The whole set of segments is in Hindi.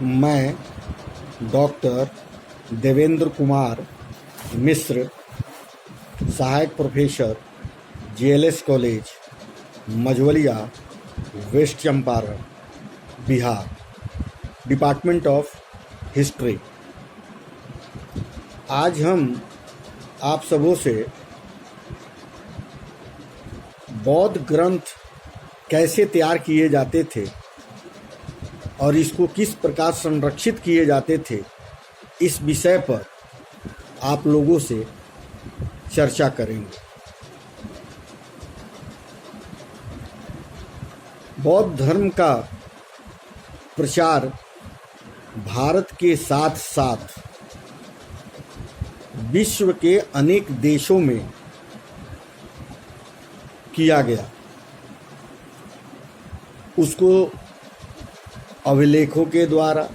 मैं डॉक्टर देवेंद्र कुमार मिश्र, सहायक professor JLS college Majhaulia, west Champaran, Bihar, department of history. आज हम आप सबों से बौद्ध ग्रंथ कैसे तैयार किए जाते थे और इसको किस प्रकार संरक्षित किए जाते थे, इस विषय पर आप लोगों से चर्चा करेंगे। बौद्ध धर्म का प्रचार भारत के साथ साथ विश्व के अनेक देशों में किया गया। उसको अभिलेखों के द्वारा,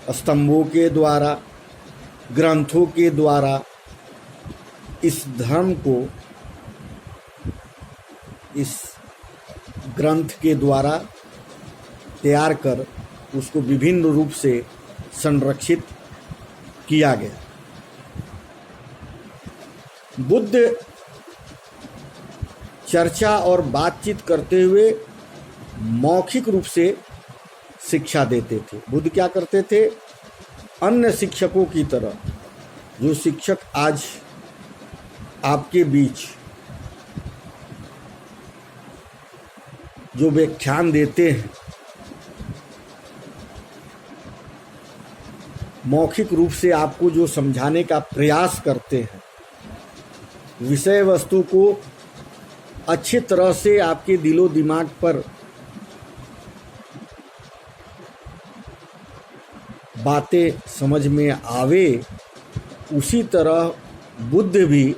स्तंभों के द्वारा, ग्रंथों के द्वारा इस धर्म को, इस ग्रंथ के द्वारा तैयार कर उसको विभिन्न रूप से संरक्षित किया गया। बुद्ध चर्चा और बातचीत करते हुए मौखिक रूप से शिक्षा देते थे। बुद्ध क्या करते थे? अन्य शिक्षकों की तरह, जो शिक्षक आज आपके बीच जो व्याख्यान देते हैं, मौखिक रूप से आपको जो समझाने का प्रयास करते हैं, विषय वस्तु को अच्छी तरह से आपके दिलो दिमाग पर बातें समझ में आवे, उसी तरह बुद्ध भी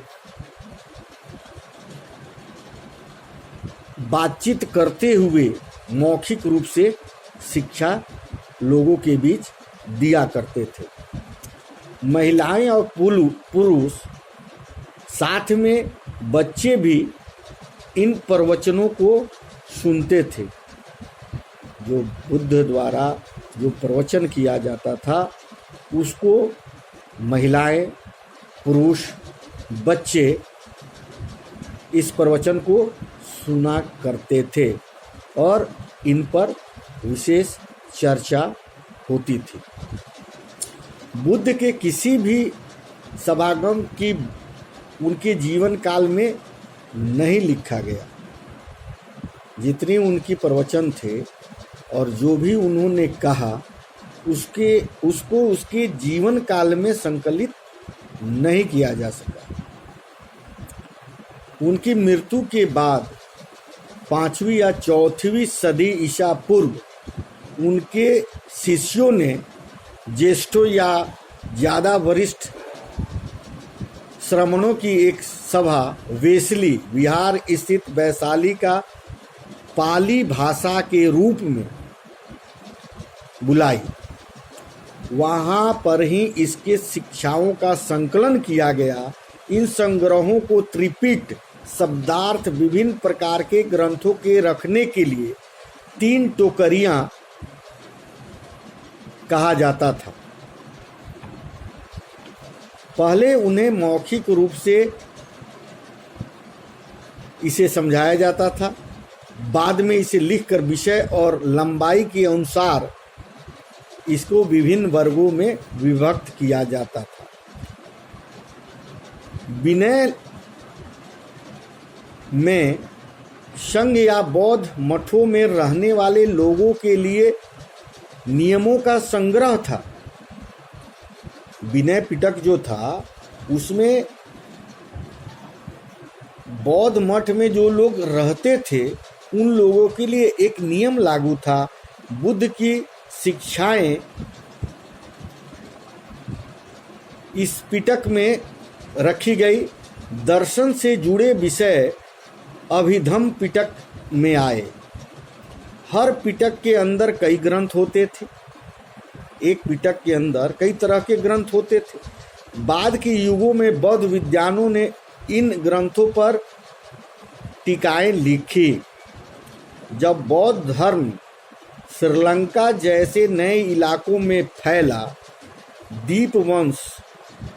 बातचीत करते हुए मौखिक रूप से शिक्षा लोगों के बीच दिया करते थे। महिलाएं और पुरुष, साथ में बच्चे भी इन प्रवचनों को सुनते थे। जो बुद्ध द्वारा जो प्रवचन किया जाता था, उसको महिलाएं, पुरुष, बच्चे इस प्रवचन को सुना करते थे और इन पर विशेष चर्चा होती थी। बुद्ध के किसी भी सभागम की उनके जीवन काल में नहीं लिखा गया। जितने उनकी प्रवचन थे और जो भी उन्होंने कहा, उसको उसके जीवन काल में संकलित नहीं किया जा सका। उनकी मृत्यु के बाद 5वीं या 4वीं सदी ईसा पूर्व उनके शिष्यों ने ज्येष्ठों या ज़्यादा वरिष्ठ श्रमणों की एक सभा वेसली, बिहार स्थित वैशाली का पाली भाषा के रूप में बुलाई। वहाँ पर ही इसके शिक्षाओं का संकलन किया गया। इन संग्रहों को त्रिपिट, शब्दार्थ, विभिन्न प्रकार के ग्रंथों के रखने के लिए 3 टोकरियां कहा जाता था। पहले उन्हें मौखिक रूप से इसे समझाया जाता था, बाद में इसे लिखकर विषय और लंबाई के अनुसार इसको विभिन्न वर्गों में विभक्त किया जाता था। विनय में संघ या बौद्ध मठों में रहने वाले लोगों के लिए नियमों का संग्रह था। विनय पिटक जो था, उसमें बौद्ध मठ में जो लोग रहते थे, उन लोगों के लिए एक नियम लागू था। बुद्ध की शिक्षाएं इस पिटक में रखी गई। दर्शन से जुड़े विषय अभिधम्म पिटक में आए। हर पिटक के अंदर कई ग्रंथ होते थे। एक पिटक के अंदर कई तरह के ग्रंथ होते थे। बाद के युगों में बौद्ध विद्वानों ने इन ग्रंथों पर टीकाएं लिखी। जब बौद्ध धर्म श्रीलंका जैसे नए इलाकों में फैला। दीपवंश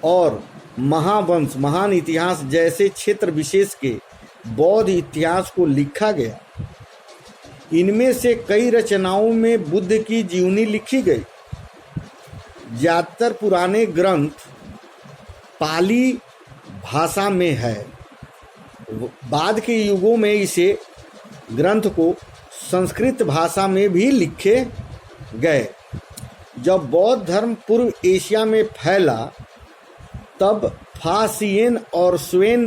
और महावंश, महान इतिहास जैसे क्षेत्र विशेष के बौद्ध इतिहास को लिखा गया। इनमें से कई रचनाओं में बुद्ध की जीवनी लिखी गई। ज़्यादातर पुराने ग्रंथ पाली भाषा में है। बाद के युगों में इसे ग्रंथ को संस्कृत भाषा में भी लिखे गए। जब बौद्ध धर्म पूर्व एशिया में फैला तब फासियन और स्वेन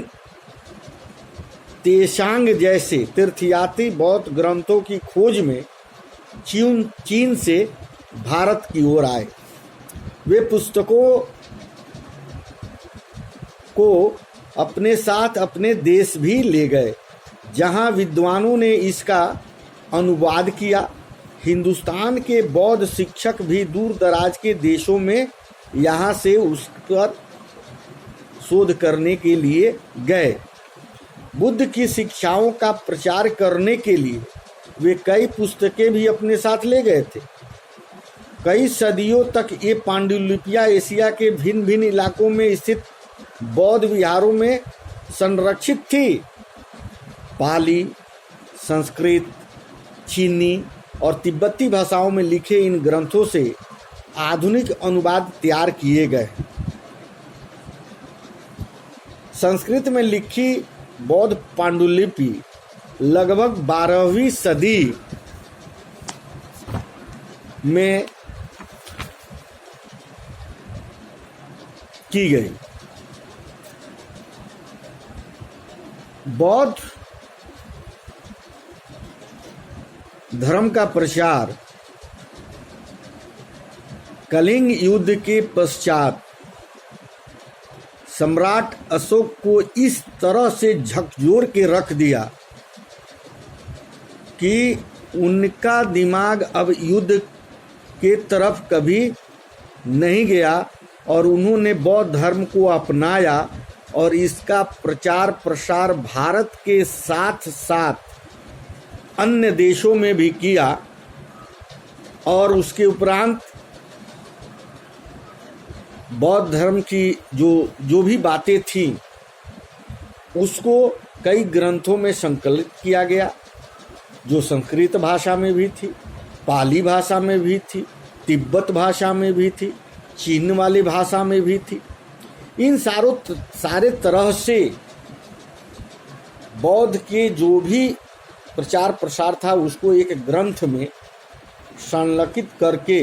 तेशांग जैसे तीर्थयात्री बौद्ध ग्रंथों की खोज में चीन से भारत की ओर आए। वे पुस्तकों को अपने साथ अपने देश भी ले गए, जहां विद्वानों ने इसका अनुवाद किया। हिंदुस्तान के बौद्ध शिक्षक भी दूर दराज के देशों में यहाँ से उस पर शोध करने के लिए गए। बुद्ध की शिक्षाओं का प्रचार करने के लिए वे कई पुस्तकें भी अपने साथ ले गए थे। कई सदियों तक ये पांडुलिपियां एशिया के भिन्न भिन्न इलाकों में स्थित बौद्ध विहारों में संरक्षित थी। पाली, संस्कृत, चीनी और तिब्बती भाषाओं में लिखे इन ग्रंथों से आधुनिक अनुवाद तैयार किए गए। संस्कृत में लिखी बौद्ध पांडुलिपि लगभग 12वीं सदी में की गई। बौद्ध धर्म का प्रचार कलिंग युद्ध के पश्चात सम्राट अशोक को इस तरह से झकझोर के रख दिया कि उनका दिमाग अब युद्ध के तरफ कभी नहीं गया और उन्होंने बौद्ध धर्म को अपनाया और इसका प्रचार प्रसार भारत के साथ साथ अन्य देशों में भी किया। और उसके उपरांत बौद्ध धर्म की जो भी बातें थीं उसको कई ग्रंथों में संकलित किया गया, जो संस्कृत भाषा में भी थी, पाली भाषा में भी थी, तिब्बत भाषा में भी थी, चीन वाली भाषा में भी थी। इन सारे तरह से बौद्ध के जो भी प्रचार प्रसार था उसको एक ग्रंथ में संलग्नित करके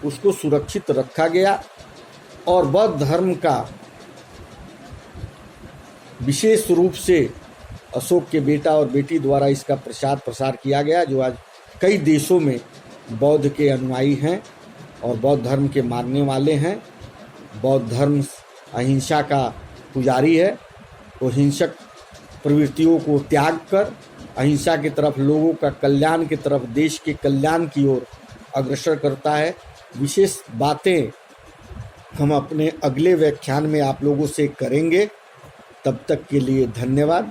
उसको सुरक्षित रखा गया और बौद्ध धर्म का विशेष रूप से अशोक के बेटा और बेटी द्वारा इसका प्रचार प्रसार किया गया, जो आज कई देशों में बौद्ध के अनुयायी हैं और बौद्ध धर्म के मानने वाले हैं। बौद्ध धर्म अहिंसा का पुजारी है, तो हिंसक प्रवृत्तियों को त्याग कर अहिंसा की तरफ, लोगों का कल्याण की तरफ, देश के कल्याण की ओर अग्रसर करता है। विशेष बातें हम अपने अगले व्याख्यान में आप लोगों से करेंगे। तब तक के लिए धन्यवाद।